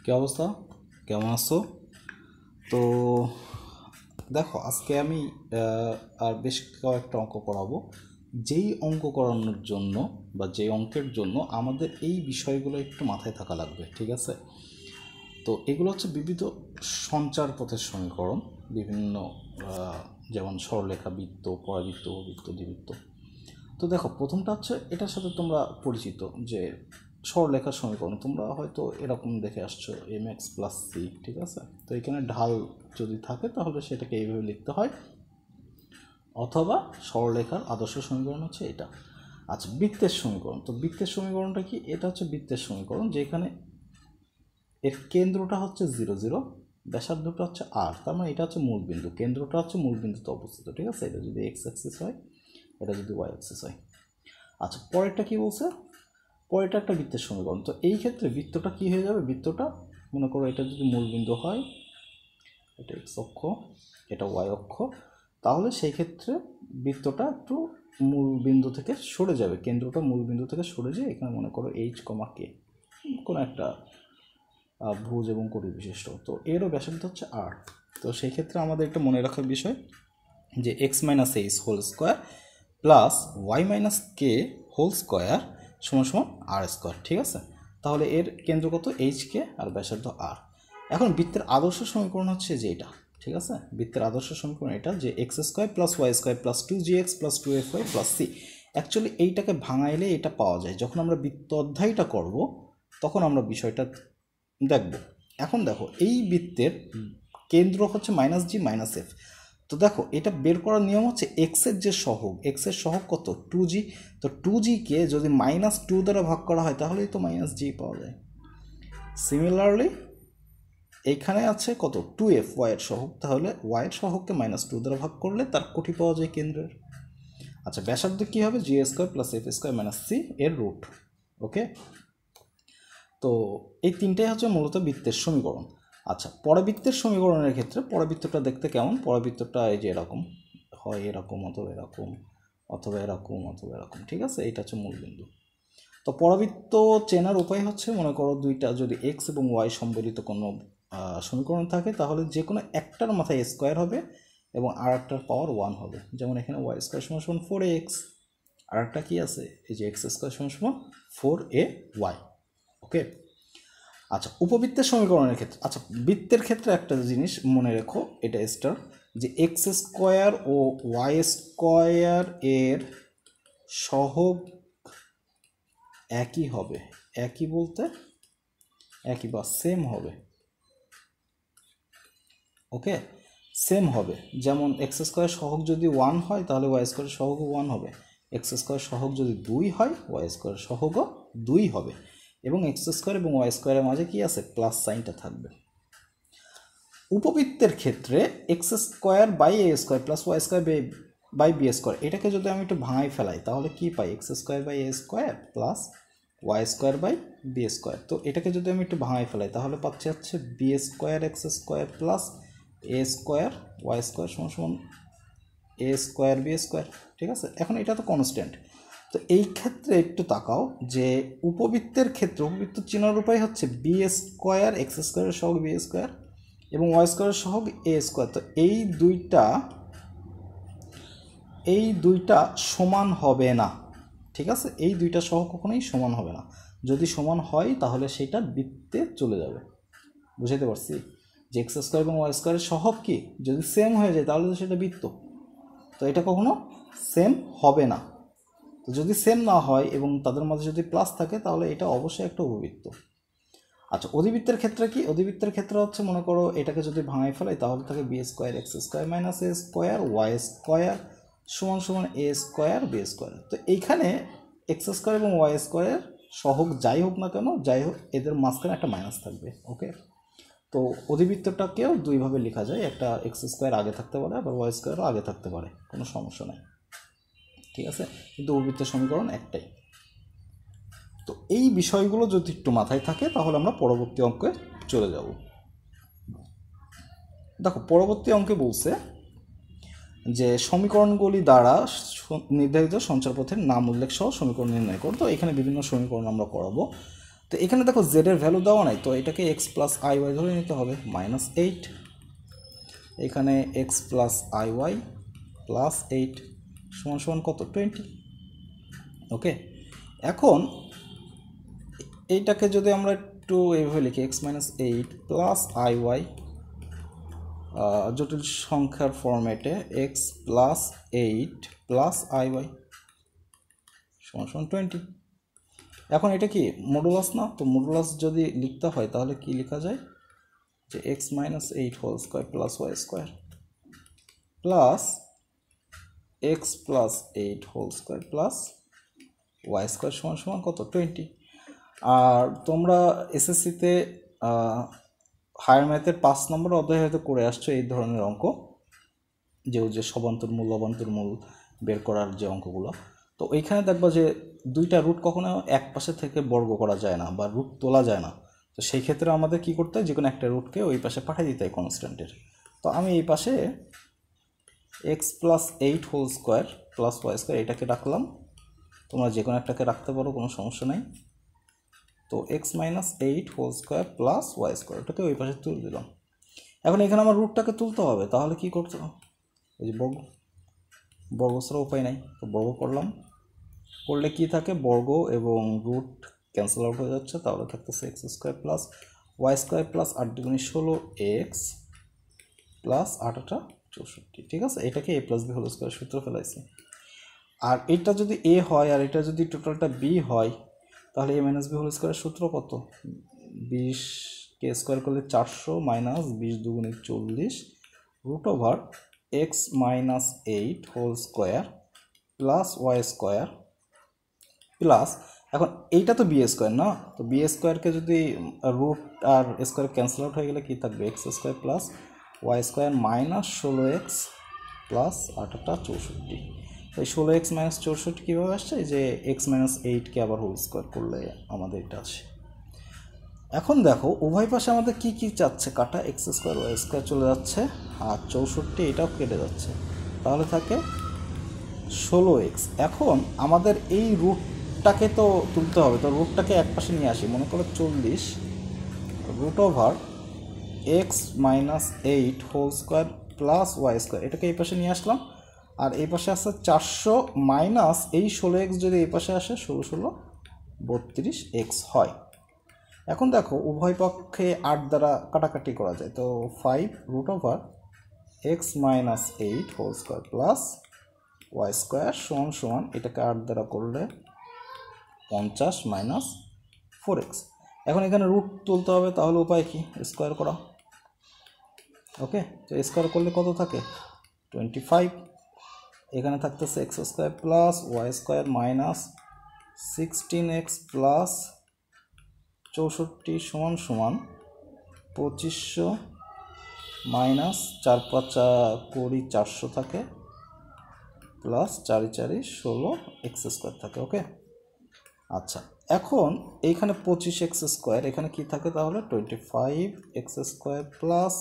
কি অবস্থা, কেমন আছো? তো দেখো, আজকে আমি আর বেশ কয়েকটা অঙ্ক করাবো। যেই অঙ্ক করানোর জন্য বা যেই অঙ্কের জন্য আমাদের এই বিষয়গুলো একটু মাথায় থাকা লাগবে, ঠিক আছে? তো এগুলো হচ্ছে বিবিধ সঞ্চার পথের সমীকরণ, বিভিন্ন যেমন সরলরেখা, বৃত্ত, পরাবৃত্ত, উপবৃত্ত, দ্বিবৃত্ত। তো দেখো, প্রথমটা হচ্ছে এটার সাথে তোমরা পরিচিত যে সরলরেখার সমীকরণ তোমরা হয়তো এরকম দেখে আসছো, এম এক্স প্লাস সি, ঠিক আছে? তো এখানে ঢাল যদি থাকে তাহলে সেটাকে এইভাবে লিখতে হয়, অথবা সরলরেখার আদর্শ সমীকরণ হচ্ছে এটা। আচ্ছা, বৃত্তের সমীকরণ। তো বৃত্তের সমীকরণটা কি? এটা হচ্ছে বৃত্তের সমীকরণ যেখানে এর কেন্দ্রটা হচ্ছে 0 0, ব্যাসার্ধটা হচ্ছে আর, তার মানে এটা হচ্ছে মূলবিন্দু, কেন্দ্রটা হচ্ছে মূলবিন্দুতে অবস্থিত, ঠিক আছে? এটা যদি এক্স অ্যাক্সিস হয়, এটা যদি ওয়াই অ্যাক্সিস হয়। আচ্ছা, পরেরটা কি বলছে? পরেরটা একটা বৃত্তের সমীকরণ। তো এই ক্ষেত্রে বৃত্তটা কি হয়ে যাবে? বৃত্তটা মনে করো এটা যদি মূলবিন্দু হয়, এটা এক্স অক্ষ, এটা ওয়াই অক্ষ, তাহলে সেই ক্ষেত্রে বৃত্তটা একটু মূলবিন্দু থেকে সরে যাবে, কেন্দ্রটা মূলবিন্দু থেকে সরে যায়। এখানে মনে করো এইচ কমা কে, কোনো একটা ভুজ এবং কোটি বিশিষ্ট। তো এরও ব্যাসার্ধ হচ্ছে আর। তো সেই ক্ষেত্রে আমাদের একটা মনে রাখার বিষয় যে x minus h whole square plus y minus k whole square সমান সমান আর স্কোয়ার, ঠিক আছে? তাহলে এর কেন্দ্র কত? এইচ কে, আর ব্যাসার্ধ আর। এখন বৃত্তের আদর্শ সমীকরণ হচ্ছে যে এটা, ঠিক আছে? বৃত্তের আদর্শ সমীকরণ এটা যে x square plus y square plus 2gx plus 2fy plus c. Actually এইটাকে ভাঙাইলে এটা পাওয়া যায়। যখন আমরা বৃত্ত অধ্যায়টা করব তখন আমরা বিষয়টা দেখব। এখন দেখো, এই বৃত্তের কেন্দ্র হচ্ছে মাইনাস জি মাইনাস এফ। তো দেখো, এটা বের করার নিয়ম হচ্ছে এক্সের যে সহগ, এক্সের সহগ কত? 2g। তো 2gকে যদি -2 দ্বারা ভাগ করা হয় তাহলেই তো -g পাওয়া যায়। সিমিলারলি এইখানে আছে কত? 2f y এর সহগ, তাহলে y এর সহগকে -2 দ্বারা ভাগ করলে তার কোটি পাওয়া যায় কেন্দ্রের। আচ্ছা, ব্যাসার্ধ কি হবে? G square plus f square minus c এর রুট। ওকে, তো এই তিনটাই হচ্ছে মূলত বৃত্তের সমীকরণ। আচ্ছা, পরাবৃত্তের সমীকরণের ক্ষেত্রে পরাবৃত্তটা দেখতে কেমন? পরাবৃত্তটা এই যে এরকম হয়, এরকম অথবা এরকম অথবা এরকম অথবা এরকম, ঠিক আছে? এইটা হচ্ছে মূলবিন্দু। তো পরাবৃত্ত চেনার উপায় হচ্ছে, মনে করো দুইটা যদি এক্স এবং ওয়াই সম্বলিত কোনো সমীকরণ থাকে তাহলে যে কোনো একটার মাথায় স্কোয়ার হবে এবং আর একটার পাওয়ার 1 হবে। যেমন এখানে ওয়াই স্কোয়ার সমান সমান 4ax, আর একটা কি আছে? এই যে এক্স স্কোয়ার সমান সমান 4ay। ওকে, আচ্ছা, উপবৃত্তের সমীকরণের ক্ষেত্রে, আচ্ছা বৃত্তের ক্ষেত্রে একটা জিনিস মনে রেখো, এটা স্টার, যে এক্স স্কোয়ার ও ওয়াই স্কোয়ার এর সহগ একই হবে। একই বলতে একই বা সেম হবে। ওকে, সেম হবে। যেমন এক্স স্কোয়ার সহগ যদি 1 হয় তাহলে ওয়াই স্কোয়ার সহগও 1 হবে। এক্স স্কোয়ার সহগ যদি 2 হয়, ওয়াই স্কোয়ার সহগও 2 হবে। এবং এক্স স্কোয়ার এবং ওয়াই স্কোয়ারের মাঝে কি আছে? প্লাস সাইনটা থাকবে। উপবৃত্তের ক্ষেত্রে x square by a square plus y square by b square, এটাকে যদি আমি একটু ভাঙাই ফেলাই তাহলে কি পাই? X square by a square plus y square by b square. তো এটাকে যদি আমি একটু ভাঙাই ফেলাই তাহলে পাচ্ছি হচ্ছে b square x square plus a square y square সমান সমান এ স্কোয়ার বি স্কোয়ার, ঠিক আছে? এখন এটা তো কনস্ট্যান্ট। তো এই ক্ষেত্রে একটু তাকাও যে উপবৃত্তের ক্ষেত্রে উপবৃত্ত চেনার উপায় হচ্ছে বি স্কোয়ার এক্স স্কোয়ারের সহগ বি স্কোয়ার এবং ওয়াই স্কোয়ারের সহগ এ স্কোয়ার। তো এই দুইটা সমান হবে না, ঠিক আছে? এই দুইটা সহগ কখনোই সমান হবে না। যদি সমান হয় তাহলে সেটা বৃত্তে চলে যাবে। বুঝাতে পারছি যে এক্স স্কোয়ার এবং ওয়াই স্কোয়ারের সহগ কি যদি সেম হয়ে যায় তাহলে তো সেটা বৃত্ত। তো এটা কখনো সেম হবে না। তো যদি সেম না হয় এবং তাদের মাঝে যদি প্লাস থাকে তাহলে এটা অবশ্যই একটা উপবৃত্ত। আচ্ছা, অধিবৃত্তের ক্ষেত্রে কি? অধিবৃত্তের ক্ষেত্রে হচ্ছে, মনে করো এটাকে যদি ভাঙাই ফেলাই তাহলে থাকে b square x square minus a square y square সমান সমান এ স্কোয়ার বি স্কোয়ার। তো এইখানে এক্স স্কোয়ার এবং ওয়াই স্কোয়ারের সহগ যাই হোক না কেন, যাই হোক এদের মাঝখানে একটা মাইনাস থাকবে। ওকে, তো অধিবৃত্তটাকেও দুইভাবে লেখা যায়, একটা এক্স স্কোয়ার আগে থাকতে পারে আবার ওয়াই স্কোয়ারও আগে থাকতে পারে, কোনো সমস্যা নেই, ঠিক আছে? কিন্তু উপবৃত্তের সমীকরণ একটাই। তো এই বিষয়গুলো যদি একটু মাথায় থাকে তাহলে আমরা পরবর্তী অঙ্কে চলে যাব। দেখো, পরবর্তী অঙ্কে বলছে যে সমীকরণগুলি দ্বারা নির্ধারিত সঞ্চারপথের নাম উল্লেখ সহ সমীকরণ নির্ণয় করো। তো এখানে বিভিন্ন সমীকরণ আমরা করাবো। তো এখানে দেখো জেড এর ভ্যালু দেওয়া নাই, তো এটাকে এক্স প্লাস আই ওয়াই ধরে নিতে হবে, -8, এখানে x plus i y plus 8 সমান সমান কত 20। ওকে, এখন এইটাকে যদি আমরা একটু এইভাবে লিখি x-8 প্লাস আই ওয়াই জটিল সংখ্যার ফরম্যাটে x plus 8 plus i y সমান সমান 20। এখন এটা কি মডুলাস না, তো মডুলাস যদি লিখতে হয় তাহলে কি লেখা যায় যে x-8 whole square plus y square plus x plus 8 whole square plus y square সমান সমান কত 20। আর তোমরা এসএসসিতে হায়ার ম্যাথের 5 নম্বর অধ্যায় হয়তো করে আসছো এই ধরনের অঙ্ক, যে সবান্তর মূল অবান্তর মূল বের করার যে অঙ্কগুলো। তো এইখানে দেখবা যে দুইটা রুট কখনো এক পাশে থেকে বর্গ করা যায় না বা রুট তোলা যায় না। তো সেই ক্ষেত্রে আমাদের কি করতে হয়, যে কোনো একটা রুটকে ওই পাশে পাঠিয়ে দিতে হয় কনস্ট্যান্টের। তো আমি এই পাশে x plus 8 whole square plus y square এটাকে রাখলাম, তোমরা যে কোনো একটাকে রাখতে পারো, কোনো সমস্যা নাই। তো x-8 whole square plus y square এটাকে ওই পাশে তুলে দিলাম। এখন এখানে আমার রুটটাকে তুলতে হবে, তাহলে কি করতে হবে, এই যে বর্গ ছাড়া উপায় নাই, তো বর্গ করলাম, করলে কি থাকে বর্গ এবং রুট ক্যান্সেল আউট হয়ে যাচ্ছে, তাহলে থাকতেছে x square plus y square plus 8 দুগুণে 16x প্লাস 8 64। ঠিক আছে, এটাকে a plus b whole square সূত্র ফেলাইছি। আর এটা যদি a হয় আর এটা যদি টোটালটা b হয়, তাহলে a মাইনাস বি হোল স্কোয়ারের সূত্র কত, 20 কে স্কোয়ার করলে 400 মাইনাস 20 দুগুণে 40 root over x-8 whole square plus y square plus, এখন এইটা তো বি স্কোয়ার না, তো বি স্কোয়ারকে যদি রুট আর স্কোয়ার ক্যান্সেল আউট হয়ে গেলে কি থাকবে x square plus y square minus 16x plus 8 64। তো এই 16x মাইনাস 64 কীভাবে আসছে, যে x-8কে আবার হোল স্কোয়ার করলে আমাদের এটা আসে। এখন দেখো উভয় পাশে আমাদের কি কি যাচ্ছে কাটা, এক্স স্কোয়ার ওয়াই স্কোয়ার চলে যাচ্ছে আর 64 এটাও কেটে যাচ্ছে, তাহলে থাকে 16x। এখন আমাদের এই রুটটাকে তো তুলতে হবে, তো রুটটাকে এক পাশে নিয়ে আসি, মনে করো 40 root over x-8 whole square plus y square এটাকে এই পাশে নিয়ে আসলাম, আর এই পাশে আসছে 400 মাইনাস এই 16x যদি এই পাশে আসে 16 32x হয়। এখন দেখো উভয় পক্ষে 8 দ্বারা কাটাকাটি করা যায়, তো 5 root over x-8 whole square plus y square সমান সমান এটাকে 8 দ্বারা করলে 50 মাইনাস 4x। এখন এখানে রুট তুলতে হবে, তাহলে উপায় কি স্কোয়ার করা। ওকে, তো স্কোয়ার করলে কত থাকে 25, এখানে থাকতেছে x square plus y square minus 16x plus 64 সমান সমান 2500 মাইনাস 4 5 20 400 থাকে প্লাস 4 4 16 এক্স স্কোয়ার থাকে। ওকে, আচ্ছা এখন এইখানে 25x স্কোয়ার, এখানে কি থাকে তাহলে 25x square plus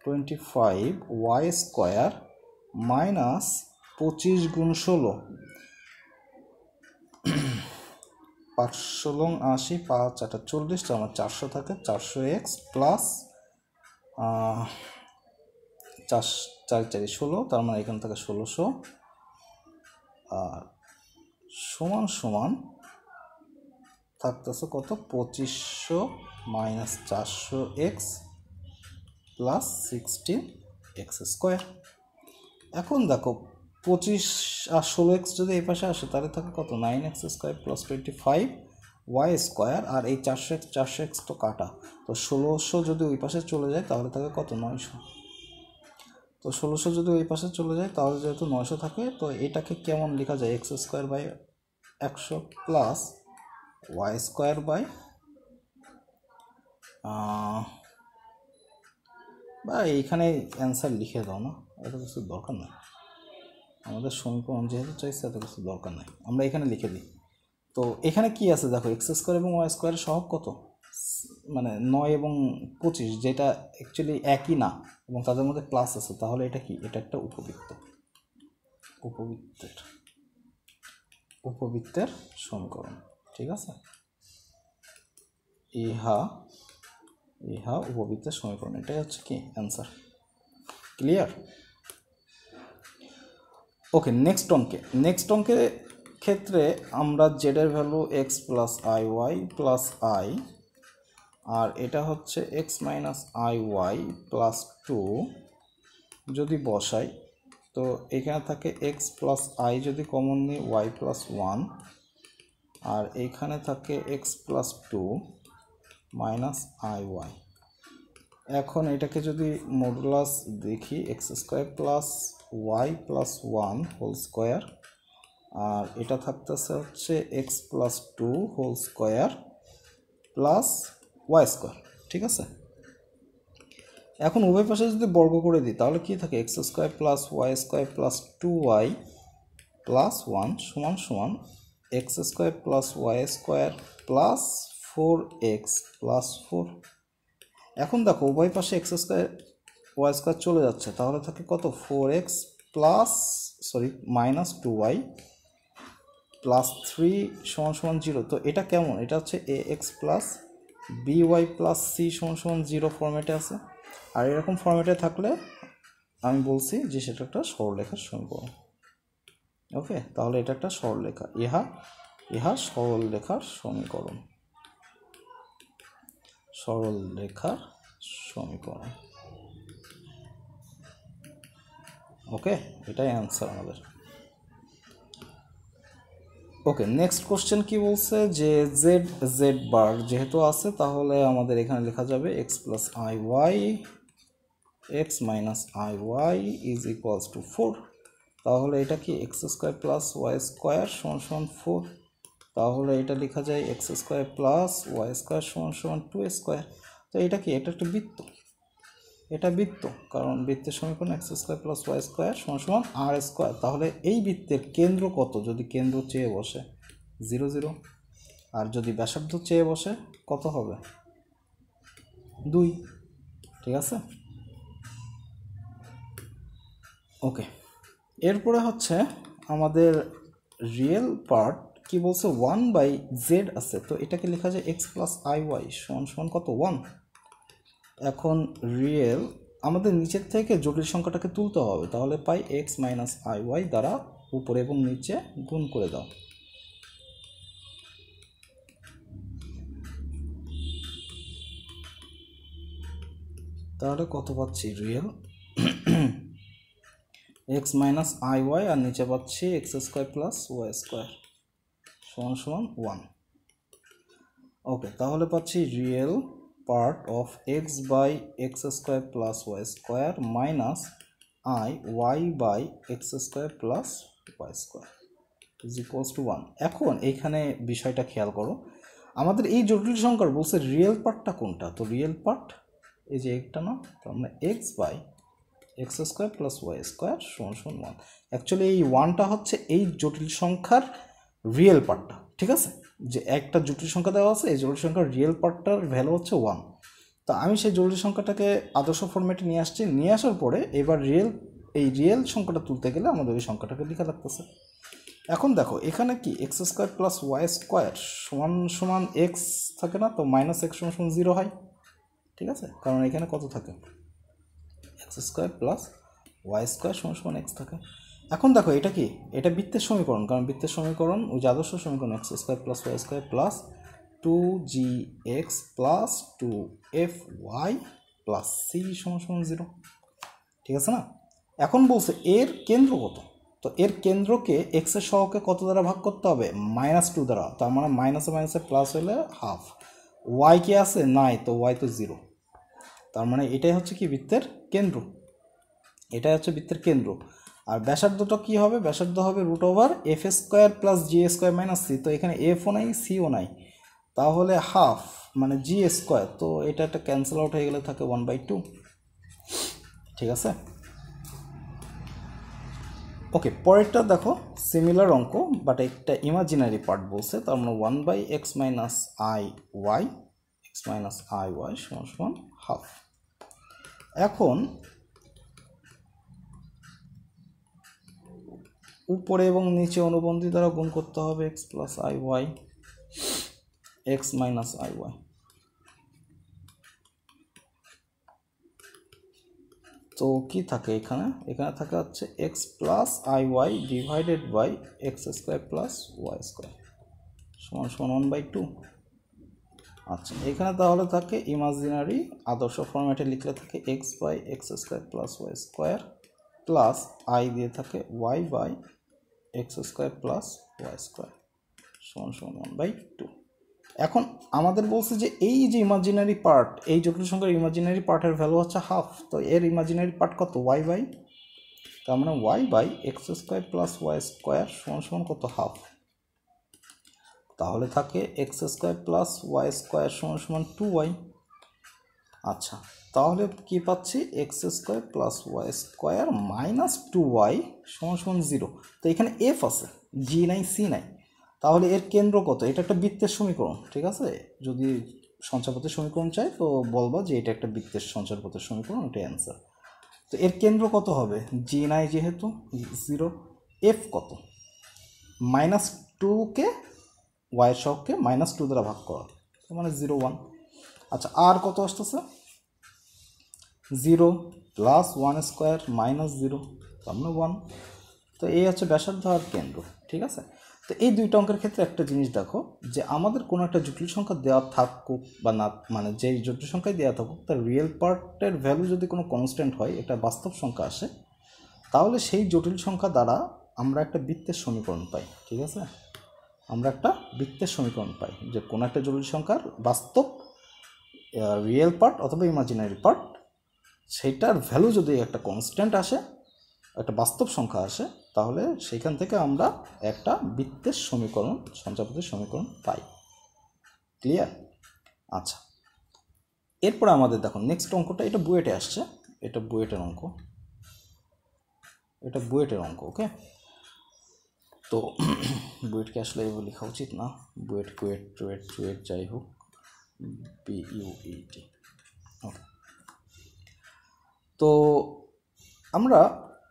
25y square minus 25 গুণ 16 5 16 80 5 8 40, তো আমার 400 থাকে 400x প্লাস 4 4 4 16, তার মানে এখান থেকে 1600 আর সমান সমান থাকতেছে কত 2500 minus 400x plus 16x square. এখন দেখো 25 আর 16x যদি এই পাশে আসে তাহলে থাকে কত 9x square plus 25y square, আর এই 400x তো কাটা, তো 1600 যদি ওই পাশে চলে যায় তাহলে থাকে কত 900। তো 1600 যদি ওই পাশে চলে যায় তাহলে যেহেতু 900 থাকে, তো এটাকে কেমন লেখা যায় x square by 100 plus y square by বা এইখানে অ্যান্সার লিখে দাও না, এটা কিছু দরকার নাই, আমাদের সমীকরণ যেহেতু চাইছে এত কিছু দরকার নাই, আমরা এখানে লিখে দিই। তো এখানে কি আছে দেখো এক্স স্কোয়ার এবং ওয়াই স্কোয়ারের সহগ কত, মানে 9 এবং 25, যেটা অ্যাকচুয়ালি একই না এবং তাদের মধ্যে প্লাস আছে, তাহলে এটা কি, এটা একটা উপবৃত্তের সমীকরণ। ঠিক আছে, ইহা ইহা উপবৃত্তের সমীকরণ। এটাই হচ্ছে কি অ্যান্সার। ক্লিয়ার? ওকে, নেক্সট অঙ্কের ক্ষেত্রে আমরা জেডের value x plus i y plus i, আর এটা হচ্ছে x minus i y plus 2 যদি বসাই, তো এখানে থাকে এক্স প্লাস আই যদি কমন নিই ওয়াই প্লাস 1, আর এইখানে থাকে x plus 2 minus i y. এখন এটাকে যদি মডুলাস দেখি, x square plus y plus 1 whole square, আর এটা থাকতেছে হচ্ছে x plus 2 whole square plus y square. ঠিক আছে, এখন উভয় পাশে যদি বর্গ করে দিই তাহলে কি থাকে, x square plus y square plus 2y plus 1 সমান সমান x square plus y square plus 4x plus 4। এখন দেখো উভয় পাশে এক্স স্কোয়ার ওয়াই স্কোয়ার চলে যাচ্ছে, তাহলে থাকে কত, 4x plus minus 2y plus 3 সমান সমান 0। তো এটা কেমন, এটা হচ্ছে ax plus by plus c সমান সমান 0 ফরম্যাটে আছে। আর এরকম ফরম্যাটে থাকলে আমি বলছি যে সেটা একটা সরলরেখার সমীকরণ। ওকে, তাহলে এটা একটা সরলরেখা, ইহা সরলরেখার সমীকরণ, সরলরেখার সমীকরণ। ওকে, এটাই অ্যান্সার আমাদের। ওকে, নেক্সট কোশ্চেন কি বলছে যে জেড বার যেহেতু আছে তাহলে আমাদের এখানে লেখা যাবে x plus i y x minus i y is equals to 4। তাহলে এটা কি x square plus y square সমান সমান 4। তাহলে এটা লেখা যায় x square plus y square সমান সমান 2 স্কোয়ার। তো এটা কি, এটা একটা বৃত্ত, এটা বৃত্ত, কারণ বৃত্তের সমীকরণ x square plus y square সমান সমান আর স্কোয়ার। তাহলে এই বৃত্তের কেন্দ্র কত, যদি কেন্দ্র চেয়ে বসে 0 0, আর যদি ব্যাসার্ধ চেয়ে বসে কত হবে, 2। ঠিক আছে, ওকে। এরপরে হচ্ছে আমাদের রিয়েল পার্ট কি বলছে, 1/z আছে, তো এটাকে লেখা যায় এক্স প্লাস আই ওয়াই সমান সমান কত, 1। এখন রিয়েল আমাদের নিচের থেকে জটিল সংখ্যাটাকে তুলতে হবে, তাহলে পাই এক্স মাইনাস আই ওয়াই দ্বারা উপরে এবং নিচে গুণ করে দাও। তাহলে কত পাচ্ছি, real x minus i y আর নিচে পাচ্ছি x square plus y square সমান সমান 1। ওকে, তাহলে পাচ্ছি real part of x by x square plus y square minus i y by x square plus y square is equals to 1। এখন এইখানে বিষয়টা খেয়াল করো, আমাদের এই জটিল সংখ্যার বলছে রিয়েল পার্টটা কোনটা, তো রিয়েল পার্ট এই যে একটা না, তার মানে x by x square plus y square সমান সমান 1। অ্যাকচুয়ালি এই 1টা হচ্ছে এই জটিল সংখ্যার রিয়েল পার্টটা। ঠিক আছে, যে একটা জটিল সংখ্যা দেওয়া আছে, এই জটিল সংখ্যার রিয়েল পার্টটার ভ্যালু হচ্ছে 1। তো আমি সেই জটিল সংখ্যাটাকে আদর্শ ফরম্যাটে নিয়ে আসছি, নিয়ে আসার পরে এবার রিয়েল সংখ্যাটা তুলতে গেলে আমাদের ওই সংখ্যাটাকে লেখা লাগতেছে। এখন দেখো এখানে কি x square plus y square সমান সমান এক্স থাকে না, তো মাইনাস এক্স সমান সমান 0 হয়। ঠিক আছে, কারণ এখানে কত থাকে, x square plus y square সমান সমান এক্স থাকে। এখন দেখো এটা কি, এটা বৃত্তের সমীকরণ, কারণ বৃত্তের সমীকরণ ওই যে আদর্শ সমীকরণ x square plus y square plus 2gx plus 2fy plus c সমান সমান 0। ঠিক আছে না, এখন বলছে এর কেন্দ্র কত, তো এর কেন্দ্রকে এক্সের সহকে কত দ্বারা ভাগ করতে হবে, -2 দ্বারা। তার মানে মাইনাসে মাইনাসে প্লাস হলে হাফ। ওয়াই কি আছে, নাই, তো ওয়াই তো 0। তার মানে এটাই হচ্ছে কি বৃত্তের কেন্দ্র, এটাই হচ্ছে বৃত্তের কেন্দ্র। আর ব্যাসার্ধটা কি হবে, ব্যাসার্ধ হবে √f square plus G square minus C. তো এখানে এফও নাই সিও নাই, তাহলে হাফ মানে জি স্কোয়ার, তো এটা একটা ক্যান্সেল আউট হয়ে গেলে থাকে 1/2। ঠিক আছে, ওকে। পরেরটা দেখো সিমিলার অঙ্ক, বাট একটা ইমাজিনারি পার্ট বলছে, তার মানে 1/x minus i y x minus i y সমান সমান হাফ। এখন উপরে এবং নিচে অনুবন্ধী দ্বারা গুণ করতে হবে x plus i y x minus i y. তো কি থাকে এখানে থাকে হচ্ছে x plus i y divided by x square plus y square সমান সমান 1/2। আচ্ছা, এখানে তাহলে থাকে ইমাজিনারি আদর্শ ফরম্যাটে লিখলে থাকে x by x square plus y square plus i দিয়ে থাকে y by x square plus y square সমান সমান 1/2। এখন আমাদের বলছে যে এই যে ইমাজিনারি পার্ট, এই জটিল সংখ্যার ইমাজিনারি পার্টের ভ্যালু হচ্ছে হাফ। তো এর ইমাজিনারি পার্ট কত? ওয়াই বাই, তার মানে y by x square plus y square সমান সমান কত? হাফ। তাহলে থাকে x square plus y square সমান সমান 2y। আচ্ছা, তাহলে কি পাচ্ছি? X square plus y square minus 2y সমান সমান 0। তো এখানে এফ আছে, জি নাই, সি নাই। তাহলে এর কেন্দ্র কত? এটা একটা বৃত্তের সমীকরণ, ঠিক আছে? যদি সঞ্চারপথের সমীকরণ চাই তো বলবো যে এটা একটা বৃত্তের সঞ্চারপথের সমীকরণ, এটাই অ্যান্সার। তো এর কেন্দ্র কত হবে? জি নাই যেহেতু, 0। এফ কত? -2কে ওয়াইয়ের সহগকে -2 দ্বারা ভাগ করা, মানে 0, 1। আচ্ছা, আর কত আসতেছে? 0 প্লাস 1 স্কোয়ার মাইনাস 0, তার মানে 1। তো এই হচ্ছে ব্যাসার্ধ আর কেন্দ্র, ঠিক আছে? তো এই দুইটা অঙ্কের ক্ষেত্রে একটা জিনিস দেখো, যে আমাদের কোনো একটা জটিল সংখ্যা দেওয়া থাকুক বা না, মানে যেই জটিল সংখ্যায় দেওয়া থাকুক তার রিয়েল পার্টের ভ্যালু যদি কোনো কনস্ট্যান্ট হয়, একটা বাস্তব সংখ্যা আসে, তাহলে সেই জটিল সংখ্যা দ্বারা আমরা একটা বৃত্তের সমীকরণ পাই, ঠিক আছে? আমরা একটা বৃত্তের সমীকরণ পাই যে কোনো একটা জটিল সংখ্যার বাস্তব রিয়েল পার্ট অথবা ইমাজিনারি পার্ট, সেইটার ভ্যালু যদি একটা কনস্ট্যান্ট আসে, একটা বাস্তব সংখ্যা আসে, তাহলে সেইখান থেকে আমরা একটা বৃত্তের সমীকরণ, সঞ্চারপথের সমীকরণ পাই। ক্লিয়ার? আচ্ছা, এরপরে আমাদের দেখো নেক্সট অঙ্কটা, এটা বুয়েটে আসছে, এটা বুয়েটের অঙ্ক, এটা বুয়েটের অঙ্ক। ওকে, তো বুয়েটকে আসলে এভাবে লেখা উচিত না, বুয়েট কুয়েট টুয়েট টুয়েট যাই হোক, BUET। ওকে, তো আমরা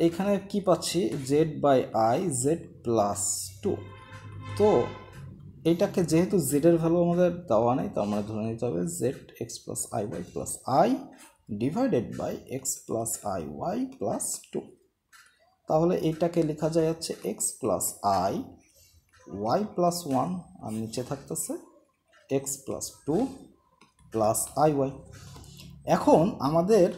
এখানে কি পাচ্ছি? z/i z+2। তো এইটাকে যেহেতু জেডের ভ্যালু আমাদের দেওয়া নেই, তো আমরা ধরে নিতে হবে zx plus iy plus i divided by x plus iy plus 2। তাহলে এইটাকে লেখা যায় হচ্ছে x plus i y plus 1, আর নিচে থাকতেছে এক্স প্লাস 2 প্লাস iy। এখন আমাদের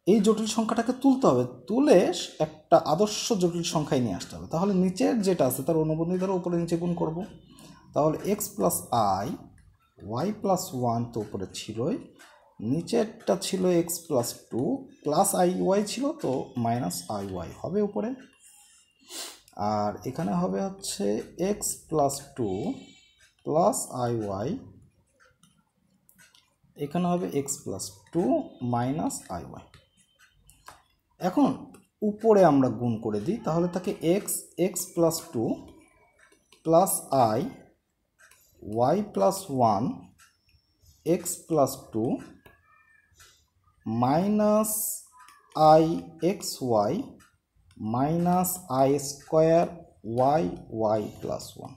এই জটিল সংখ্যাটাকে তুলতে হবে, তুলে একটা আদর্শ জটিল সংখ্যায় নিয়ে আসতে হবে। তাহলে নিচের যেটা আছে তার অনুবন্ধী দ্বারা উপরে নিচে গুণ করব। তাহলে x plus i y plus 1 তো উপরে ছিলই, নিচেরটা ছিল x plus 2 plus i y ছিল, তো মাইনাস আই ওয়াই হবে উপরে। আর এখানে হবে হচ্ছে x plus 2 plus i y, এখানে হবে x plus 2 minus i y. এখন উপরে আমরা গুণ করে দিই, তাহলে থাকে x plus 2 plus i y plus 1 x plus 2 minus i x y minus i square y y plus 1।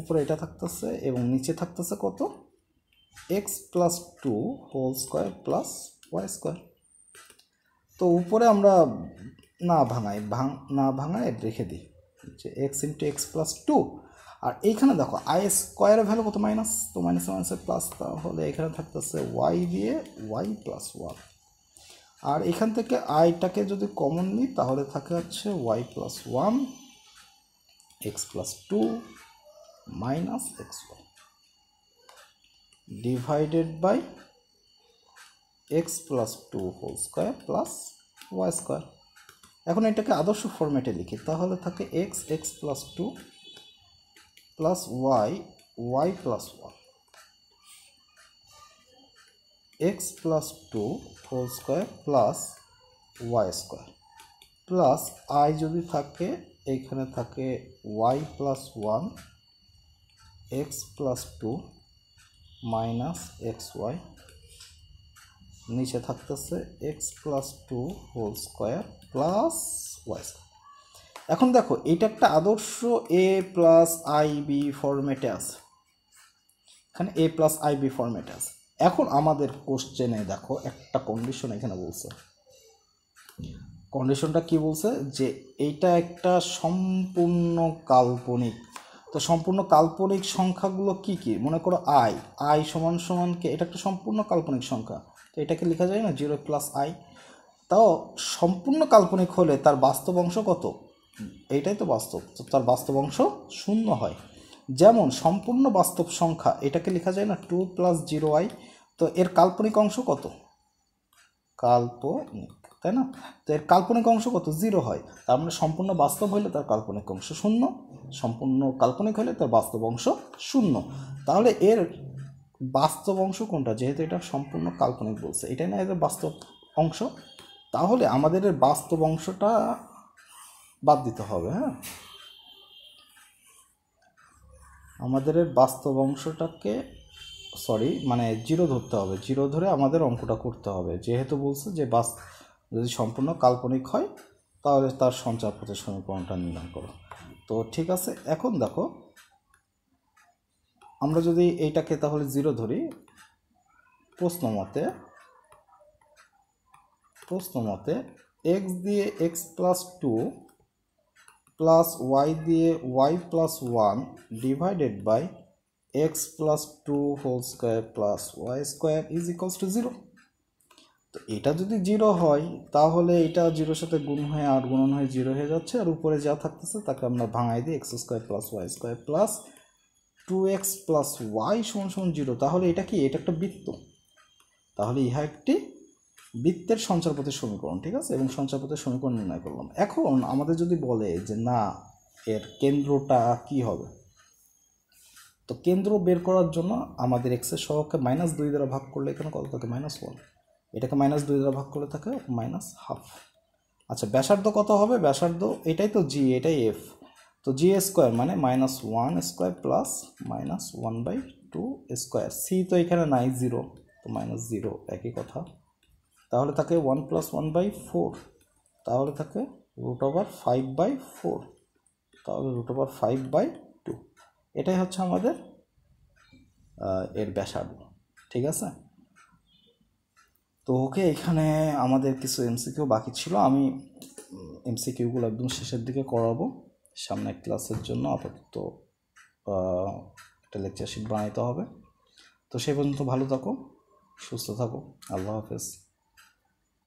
উপরে এটা থাকতেছে এবং নিচে থাকতেছে কত? X plus 2 whole square plus y square. তো উপরে আমরা না ভাঙায় রেখে দিই যে এক্স ইন্টু এক্স প্লাস 2, আর এইখানে দেখো আই স্কোয়ারের ভ্যালু কত? মাইনাস, তো মাইনাস মাইনাসের প্লাস, তাহলে এখানে থাকতেছে ওয়াই দিয়ে ওয়াই প্লাস 1। আর এখান থেকে আইটাকে যদি কমন নিই তাহলে থাকে হচ্ছে y plus 1 x plus 2 minus x y divided by x plus 2 whole square plus y square. এখন এটাকে আদর্শ ফরম্যাটে লিখি, তাহলে থাকে x plus 2 plus y plus 1 x plus 2 whole square plus y square plus i যদি থাকে এইখানে থাকে y plus 1 x plus 2 minus x y, নিচে থাকতেছে x plus 2 whole square plus y square. এখন দেখো এটা একটা আদর্শ এ প্লাস আই বি ফরম্যাটে আছে, এখানে এ প্লাস আই বি ফরম্যাটে আছে। এখন আমাদের কোশ্চেনে দেখো একটা কন্ডিশন এখানে বলছে কন্ডিশনটা কি বলছে যে এইটা একটা সম্পূর্ণ কাল্পনিক। তো সম্পূর্ণ কাল্পনিক সংখ্যাগুলো কি কি, মনে করো আই, আই সমান সমান কে, এটা একটা সম্পূর্ণ কাল্পনিক সংখ্যা, তো এটাকে লেখা যায় না 0 + i। তাও সম্পূর্ণ কাল্পনিক হলে তার বাস্তব অংশ কত, এইটাই তো বাস্তব, তো তার বাস্তব অংশ 0 হয়। যেমন সম্পূর্ণ বাস্তব সংখ্যা এটাকে লেখা যায় না 2 + 0i, তো এর কাল্পনিক অংশ কত, কাল্পনিক, তাই না? তো এর কাল্পনিক অংশ কত, 0 হয়। তার মানে সম্পূর্ণ বাস্তব হলে তার কাল্পনিক অংশ 0, সম্পূর্ণ কাল্পনিক হলে তার বাস্তব অংশ 0। তাহলে এর বাস্তব অংশ কোনটা, যেহেতু এটা সম্পূর্ণ কাল্পনিক বলছে, এটাই না এর বাস্তব অংশ, তাহলে আমাদের এর বাস্তব অংশটা বাদ দিতে হবে। হ্যাঁ, আমাদের এর বাস্তব অংশটাকে মানে 0 ধরতে হবে, 0 ধরে আমাদের অঙ্কটা করতে হবে, যেহেতু বলছে যে যদি সম্পূর্ণ কাল্পনিক হয় তাহলে তার সঞ্চার পথের সমীকরণটা নির্ণয় করো। তো ঠিক আছে, এখন দেখো আমরা যদি এইটাকে তাহলে 0 ধরি, প্রশ্ন মতে x দিয়ে x+2 প্লাস y দিয়ে y+1 divided by x+2 whole square plus y² is equals to 0। তো এটা যদি 0 হয় তাহলে এটা 0-র সাথে গুণ হয়ে 8 গুণন হয়ে 0 হয়ে যাচ্ছে, আর উপরে যা থাকতেছে তাকে আমরা ভাঙাই দিই x² plus y² plus 2x plus y সমান 0। তাহলে এটা কি, এটা একটা বৃত্ত, তাহলে ইহা একটি বৃত্তের সঞ্চারপথের সমীকরণ। ঠিক আছে, এবং সঞ্চারপথের সমীকরণ নির্ণয় করলাম। এখন আমাদের যদি বলে যে না এর কেন্দ্রটা কি হবে, তো কেন্দ্র বের করার জন্য আমাদের এক্সের সহগকে -2 দ্বারা ভাগ করলে এখানে কত থাকে, -1, এটাকে -2 দ্বারা ভাগ করলে থাকে -12। আচ্ছা, ব্যাসার্ধ কত হবে, ব্যাসার্ধ এটাই তো জি, এটাই এফ, তো g² মানে -1² প্লাস -1/2², সি তো এখানে নাই 0, তো -0 একই কথা। তাহলে থাকে 1 + 1/4, তাহলে থাকে √5/4, তাহলে √5/2, এটাই হচ্ছে আমাদের এর ব্যাসার্ধ। ঠিক আছে, তো ওকে, এখানে আমাদের কিছু এমসিকিউ বাকি ছিল, আমি এমসিকিউগুলো একদম শেষের দিকে করাবো সামনের ক্লাসের জন্য। আপাতত একটা লেকচার শিট বানাইতে হবে। তো সেই পর্যন্ত ভালো থাকো, সুস্থ থাকো, আল্লাহ হাফেজ।